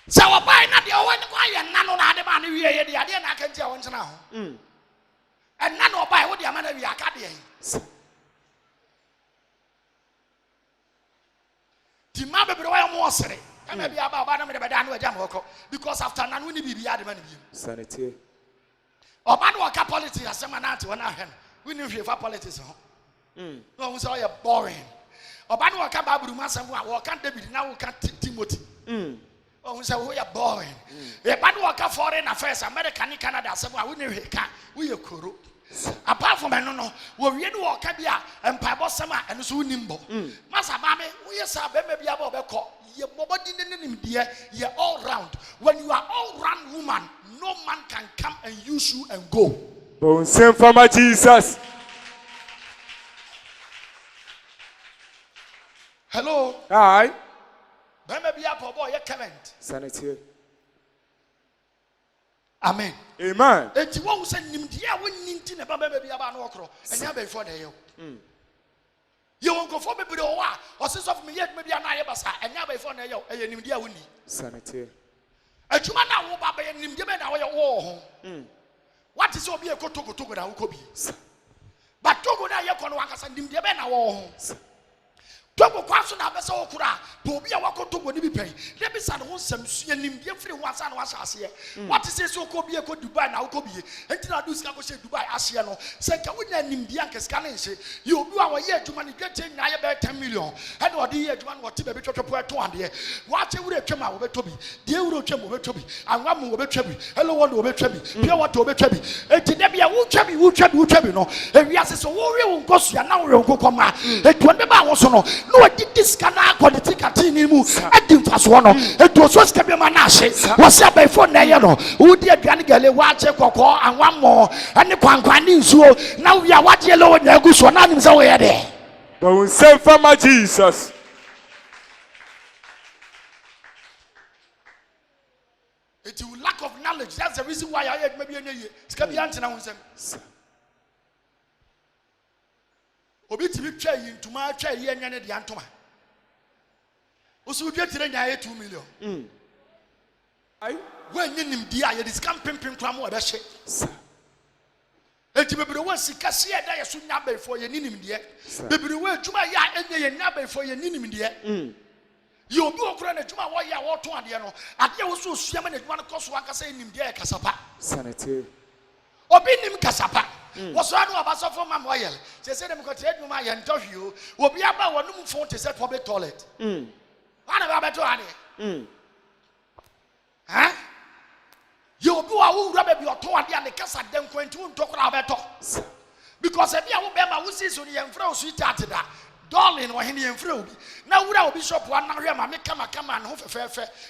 So why not the one why none of the man we are the idea I can tell once now. And none of by what the man we are carrying. The mother be more say. And maybe about because after none will be the man. Sanity. Or man work politics as someone out when I have. We knew if politics. No one saw you boring. Or man work about Brumas and walk can't David now can't Timothy. Oh, so we are boring. A man work foreign affairs, American, Canada, someone we knew he can't. We are corrupt. Apart from no, we really walk and Pabo Sama and so nimble. Massa Mammy, we are maybe about a call. You're dear, you're all round. When you are all round woman, no man can come and use you and go. Bon send for my Jesus. Hello. Hi. Maybe up boy, your comment. Sanity. Amen. Amen. And you won't send him dear when Nintin about baby about no crow and you have before the hill. You won't go for me or since of me yet maybe an ayabasa and now before the hill and you dear winnie. Sanity. A Jumana will buy and him given our war. What is so be a Togo that could be? But Togo now you can walk us and him given our war. Togo question a vessel kura, Bobby a wako Togo ni pay. Let me send one some and him free once and was here. What is it so could be a good Dubai now could be? Until I do say Dubai Asiano. Say, can we name him the Yankees can say you do our year to money getting about 10 million. And what the year to one what Tibet to put 200. What you would have come out with Toby, the Euro Chemo with Toby, and one more with Chubby. Hello, one with Chubby, Pure what to be Chubby. And to be a wood Chubby, no. And we are so we will go see and now we will go come out. It won't be also no. No, I did this canal politica team move. I didn't pass one. It was what's kept my nash. Was up by 4 Nayano, who did Ganigale watch a cocoa and one more, and the Quanquanin so now we are watching yellow and Agus one animals away there. Bon send for my Jesus. It's a lack of knowledge. That's the reason why I had maybe a year. It's going to be answered now. Obi to be trying to my try yen the Antoma. Also, get to the 2 million. I when in him, dear, it is camping cram or that shit. And to be the one see Cassia, I soon number for your name, dear. Baby, the word to my yard and your number for your name, dear. You'll go around to my wire or 200. I also swim at one cost one saying him, dear Casapa. Sanity. Or being him Casapa. Was one of us from my wire. They said, I'm going to tell you my interview will be about 1 phone to set public toilet. One about to huh? You do a who rub your toe and the cast at them going to talk about it. Because if you remember who says on the infro sweet at that, darling or any infro. Now, would I be shop one now? Mamma come and hope fair.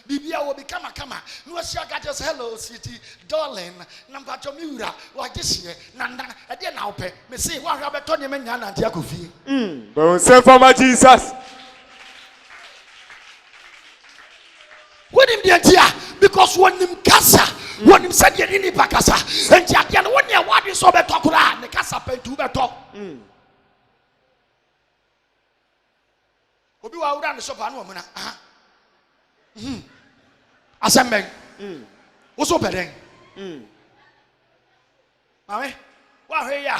Bibia will become a comma. No, she got us hello, city, darling, number Tomura, like this year. Nana, I didn't now pay. Me see what Robert Tony Menyan and Jacobi. Bon send for my Jesus. When him the idea, because when him casa, when him said you didn't Pacasa, and Jack, when you want is over talk around the casa pen to the talk. Obi wa ura ne shop anu omuna asembe wo so peden mame wa hwe ya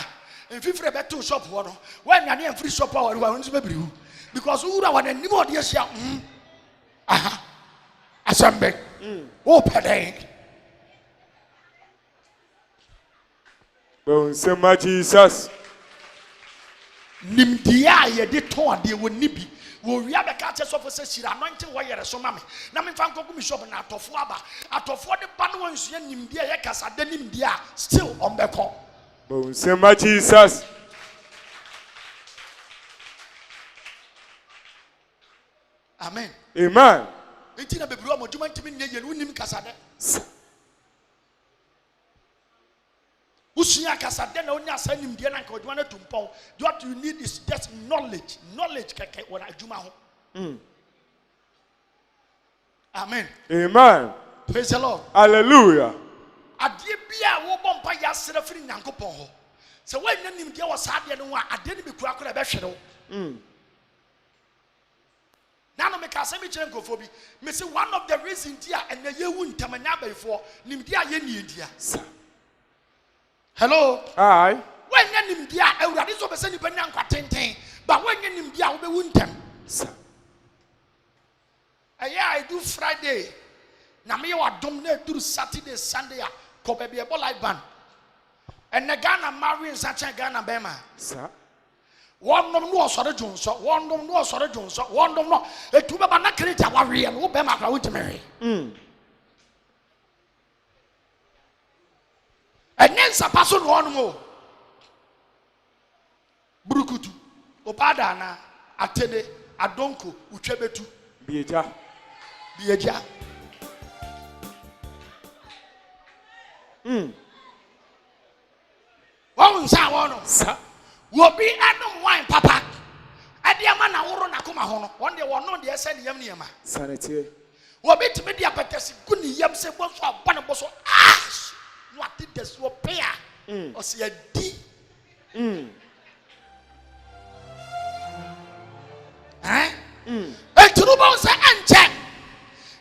enfifre beto shop ho no wa nwane enfri shop wa wa nso bebriwu because ura wa nanim ode ahia asembe wo peden Bon send my Jesus. Nimdia ye de ton ade woni bi wo wi abeka che so for say sira anointing wo yere so mame na me fa nkogu mi shop na atofo aba atofo de ba no nsua nimdia ye kasa de nimdia still on beko. Bon send my Jesus. Amen. Amen. Enti na bebiru amoduma ntimi nye ye unim kasa de usuya kasa de na onya sa nimdia na nka oduma na tumpon. What you need is just knowledge keke wona adwuma ho. Amen. Amen. Praise the Lord. Hallelujah. Adie bia wo bompa ya sere firi nyankopon ho. Se wa nya nimdia wo sa de no a ade ne be kura kura be hwere wo. Now no make asemi chere nkofo me say one of the reasons dia and ye wu ntamanya before nim dia ye nie dia. Hello. Aye. When ye nim dia awurade so be say ni banya nkwatenten but when ye nim dia wo be wu ntam. I do Friday. Na me wa dom na through Saturday Sunday a ko be be live band. And the Ghana marry in such a Ghana bema. Sir. One no no sorry Jones, one no sorry Jones, one no a two baba create a warrior who be my to marry. And then some person one more. Brukutu, Opadana, Atede, Adonko, Uchebetu, Bieja. Bieja. One sir. Will be anum wine, papa. At the man, I won't come home. One day, one no, dear, send yam near my Sanity. Will be to me, the appetite, good yam, say, what's for one of us, ash. What did this will pay? Or see a D. Eh? A true say, and check.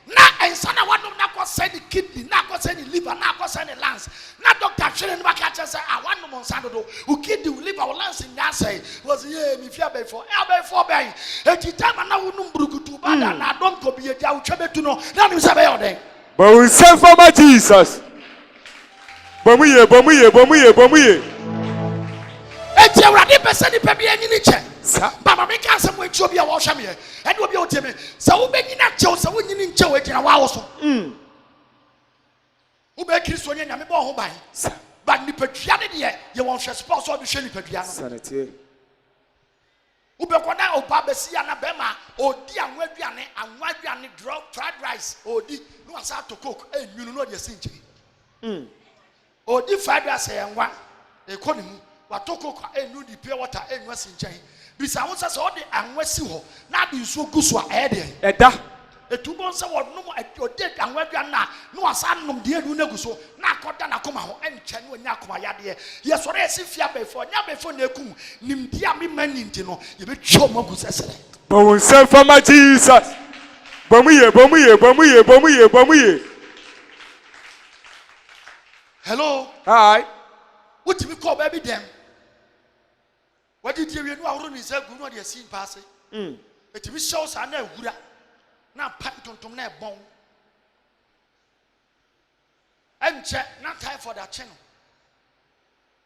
Now, and son, I want to not send the kidney, not send the liver, not send the lungs. Now, Dr. Chilling back at us, I want no Monsando who kid you live our lungs in that say was here if you are for L4 bay. At the time, I know Bruku bad and I don't go be a jow to know. Now, you say, But we send for my Jesus. Bomuye. It's a radical person, baby, and in the chair. Baba, make us some way to be a washer here. And will be able to me. So, many not chose, so we didn't show it in a while. Who make Christian and I'm born by. But the patriarchy, you want your spouse or the Shelly Patriarch. Sanity. Ubekwana Obabesi and Abema, or dear Webiane and Wabiane drop fried rice, or the no answer to cook, and you know the century. Or the fried rice and one, they call him. Watoko and knew the pure water and was in chain. Besides, us all the and Wessu, not be so good so adding. A 2 months or no more at your dead and where you are now. No, son, no dear Nuneguso, not got down a coma and Chanu Nakuma Yadia. Yes, what I see fear before, now before Neku, Nimdia me manintino, you be show Mogus. But we send for my Jesus. Bomuye. Hello. Hi. What do we call baby them? What did you know? I don't say good what you're seeing passing. It will show us I know good. Now, Panton to my bone. And check, not time for that channel.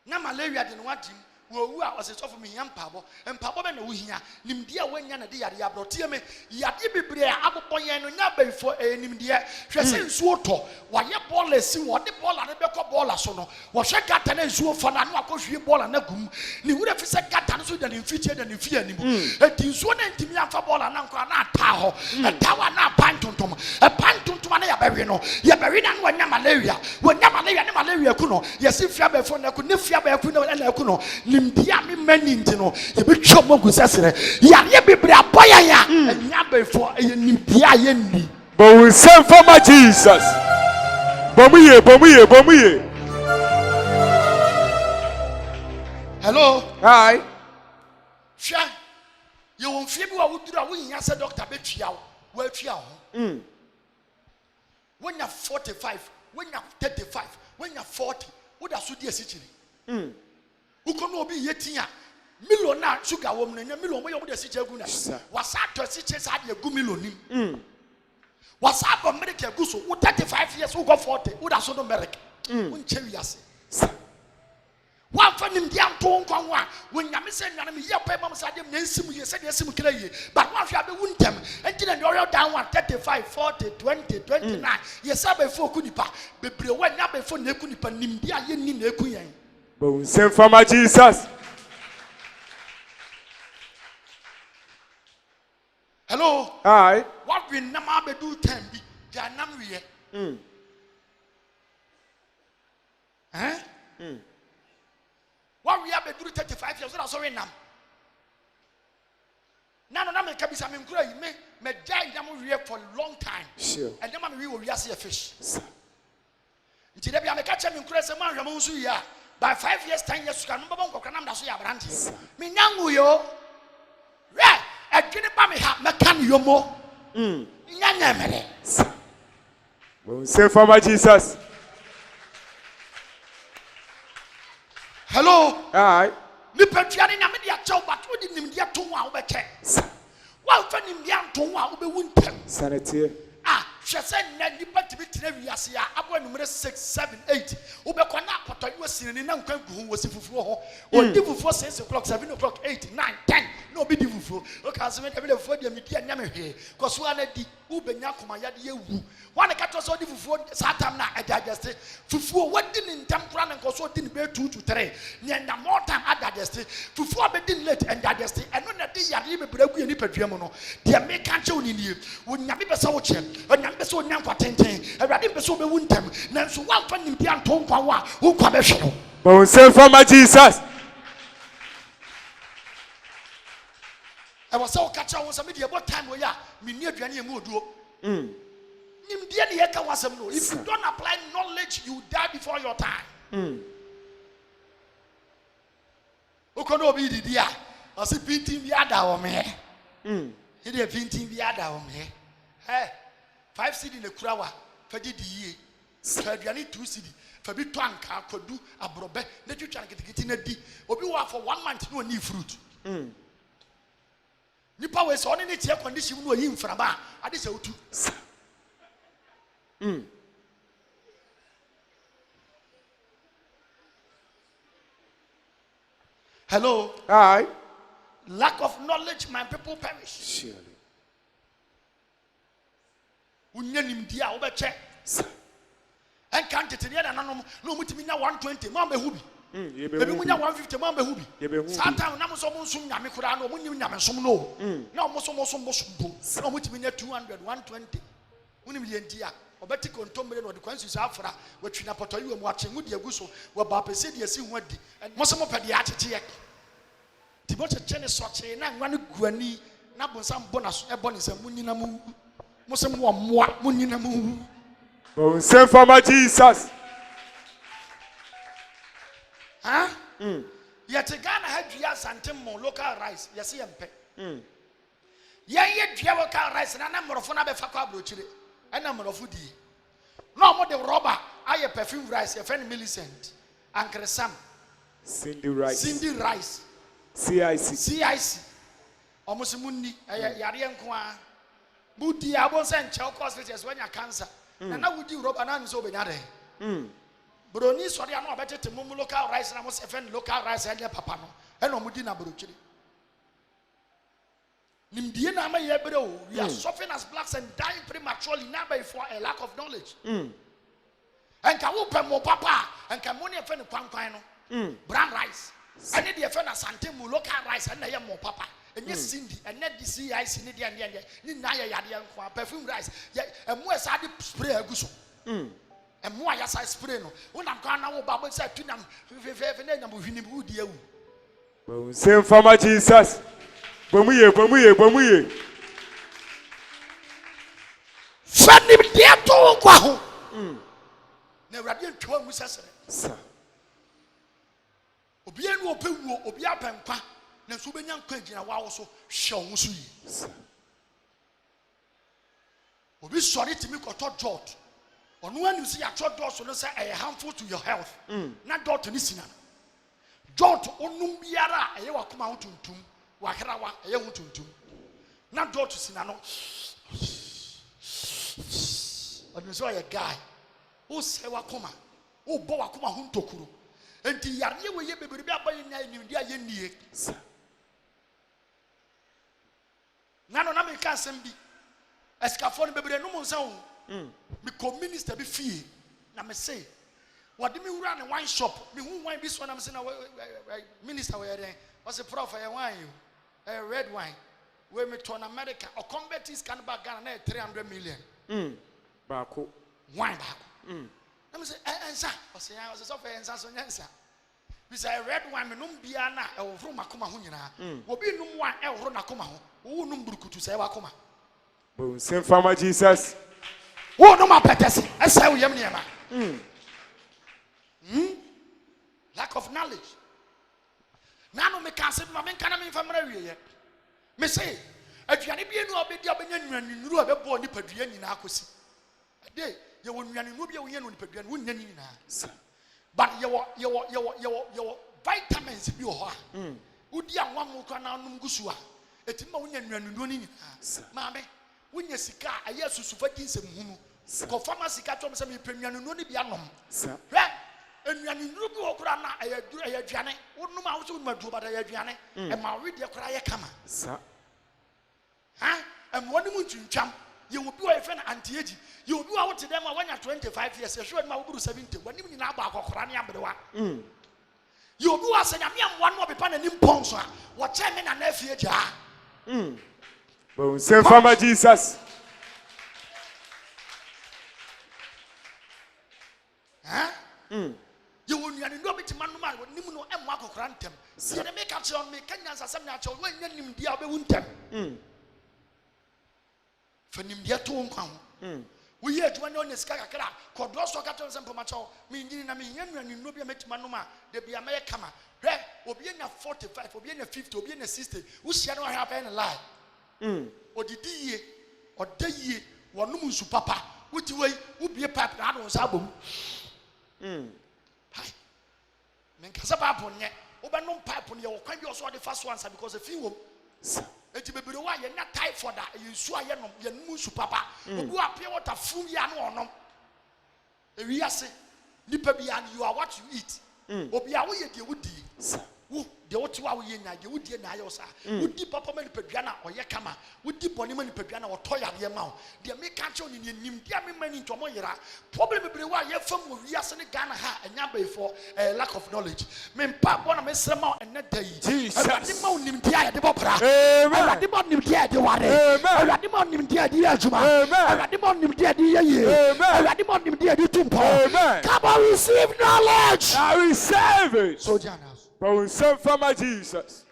Now, malaria didn't want him. Who was it of me, young Pabo, and Pabo and Wihia, Nimdia when Yana dia Diablo, Yadibri, Abu Boy, and Nabe for a Nimdia, she said, Swoto, why your ball is see what the ball and the Beco ball as sono, was she got an ensure for an aqua ball and a goom, you would have said Catan with an featured and fear him. It is one and Timia for ball and Uncle Taho, a tower now Pantum, a Pantum to Mania Barino, Yabarina when Malaria, when Malaria Kuno, yes, if Yabe for Nakunia Kuno and Akuno. Dia me menintino ye be chomo gusasere ya ye bibra boya ya nya before ye dia ye ni. But we send for my Jesus. Bomuye. Hello. Hi. Sha you won fie bi wa wudura wo nya se doctor betua wo atua ho. When you're 45, when you're 35, when you're 40, what does you do asichiri? Who can be yetia millionaire sugar woman and million way of the Sichaguna. Was that to Sichas had a good million? Was up on America Gusso, who 35 years who got 40, who does not America? When Cherry one for him, the Anton Kongwa, when Yamison and your paper said him, Nancy, you said yes, but once you have a winter, and then you're down 35, 40, 20, 29. Yes, I before Kunipa, but when you before Nekunipa, Nimbia, Yin Nekuyan. But we send for my Jesus. Hello. Hi. What we never do can be Janam. What we have to do 35 years, that's already now. Now, I can be some incredible. Me die for a long time. Sure. And then we will see a fish. Until they catch him in Cress and Ramonsuya. By 5 years, 10 years, you can remember Canada. Me, young, yo. Right. I didn't buy me hat, Macan, yo more. Nyanyamere. Say for my Jesus. Hello. Aye. Nipetuani nyame dia chew but wo di nimdia to a wo beke. Wa fa nimdia to a wo be wuntem. Sanity. Hwe se na nipa tibi tena wiase a abo numere 6 7 8 wo be kona apoto wo sinini na nkwa gu ho wo sifufuo ho o di fufuo 6 o'clock 7 o'clock 8 9 10 no be di fufuo o ka se me de fufuo dia me dia nyame hwe koso ana di wo be nya koma yade yewu wane ka to so di fufuo satam na adjust fufuo wadi ni ntam kura na koso di ni be 2 to 3 nya na more time adjust fufuo be di late and adjust eno na di yade me bragu ni padua mu no dia me ka che oni nie wo nyame be sa wo che beso nyankwa tenten awurade beso be wuntem nanso wanfa nimdia nto nkwa wa wo kwa be hwe Bon say for my Jesus. I was so catch on some media what time we are me near aduane emu oduo nimdia ne yeka wasem no if you don't apply knowledge you die before your time ukono obi didi a o se pintin bi ada wo me he dey pintin bi ada wo me 5 cedi na kurawa fadi di yie aduane 2 cedi fabi to anka kodu abrobe na twitwa nketekete na di obi wa for 1 month no need fruit nipa we so ne tie condition no yi mframa ade se otu Hello. Aye. Lack of knowledge my people perish. Surely. Unya nimdia wo be che en kan tete ne na no mutimi nya 120 mo be hubi ebi munya 150 mo be hubi satan na mo so mo nsum nyame kura no mo nyim nyame nsom no na mo so mo bo na mutimi nya 200 120 unim die ntia obeti kontombre no de kwansu sa afra watwi na potoyi mu ache ngudi aguso wo ba pese de asi hu adi mo so mo pede atete ye ti mo che ne soche na nwa ne guani na bonsam bonus e bonus munyina mu Musem wa mwa munina mu. Bon say for my Jesus. Huh? Yet Ghana had dua santem mo local rice. Yes yempe. Ye dua local rice na na morofo na be fa kwa brochire. E na morofo di. No mo de rubber aye perfume rice ye friend Millicent. Ankre Sam. Cindy rice. CIC. Almost munni yare enko a. Budi abon sen chel hospitals when you cancer. Na wudi rubber na nso be nyade. Broni sori ana obetete mum local rice na mo sefen local rice and papa no. E no mudi na brochiri. Nimdie na ma ye bere o. We are suffering as blacks and dying prematurely now for a lack of knowledge. And ka wo pemo papa and ka money efe ne kwankwan no. Brown rice. And the efe na sante mu local rice and na ye mo papa. And yes, Cindy, and net the CIC, ni na ya perfume rice. And more side spray a guso. And more as I spray no. When I'm going to Bible said to them, same for my Jesus. Bomuye. Fanny, dear to go. Never did 12 Mrs. Obien will pay Obia Pampa. Na so benya nkwangyina wa so hwe wo so yi obi sori timi koto dot ono anu si ya dot so no say harmful to your health na dot ni sina dot onum biara eye wakoma ho tuntum wakra wa eye ho tuntum na dot sina no onu so ya guy o se wakoma o bo wakoma ho ntokuro enti yare we ye beberu bi abaye nya ni dia ye nie Nano na me ka asem bi escafo no bebre no mo nsa ho me ko minister bi fie na me say wade me wura ne wine shop me hu wine bi so na me say na minister we den o say prof e wine you red wine we me to America o convert is can back Ghana na 300 million baako wine baako na me say ensa o say so for ensa so nyansa bisa red wine me num bia na e wo makoma ho nyina obi num wine e wo na koma ho wo num burukutu say wakoma bon same for my Jesus wo num apetese e say wo yam niema lack of knowledge nanu me kan se ma me kan na me famra wiye me say aduane bi enu obedi abenya nwanunuru abebo nipadua nyina akosi ade ye wo nwanunuru bi wo ye no nipadua no wonnya nyina but ye vitamins bi ho a udi anwamu kwa na anum gusu a etima wonya nwanunuru ni nyina maame wonya sika aye susufa dinsem hunu ko pharmacy ka twom se me nwanunuru ni bi anom hwe nwanunuru bi okura na aduane wonum a wo so wonum aduo bada aduane e ma we de okura ye kama wani mu ntwintwam ye obi wa efe na antiegi ye obi wa wote dem a wanya 25 years ye hwe ma wo buru 70 wani mu nyina agba akokora ne abrewa ye obi wa senya me amwa no obepa na nim ponso a wo che me na na afie gya Bon say Farmer Jesus ye wo nuane no betima no ma nim no emwa akokora ntem ye de me ka che on me kanya nsasem na che wo nya nim dia obewu ntem fanim dia to nkwa ho wo ye adwuma ne onesika kakra kodo so ka to nsem poma chawo me nyini na me nya nuane no bia metima no ma de bia me kama hwe obi nya 45 obi nya 50 obi nya 60 wo sia no ha pa na lie odidi ye odaye wonum nsu papa wuti wei wo bie pipe na ado sa bom hai men kasa pipe nye wo be no pipe ne wo kwan bi so de fast one because e fi wom eti bebere wa ye na typhoid a ye nsu aye nom ye num nsu papa obi wa pure water fum ya no onom ewi ase nipa bi ya you are what you eat obi a wo ye de wudi wo de wote wa wo ye nya de wudi na ayo sa wudi papa ma nipa dua na oye kama wudi boni ma nipa dua na oto yare ma o de me ka che oni nim de me mani ntomo yera problem bebere wa ye fam wo wi ase ne Ghana ha anya ba for lack of knowledge me mpa bo na me srema enne dai Jesus ma onim dia ye de bopra amen de ma onim dia de ware de ma onim dia de ajuma de ma onim dia de ye de ma onim dia de tumpo come on receive knowledge I receive it so Jana Bon say Farmer Jesus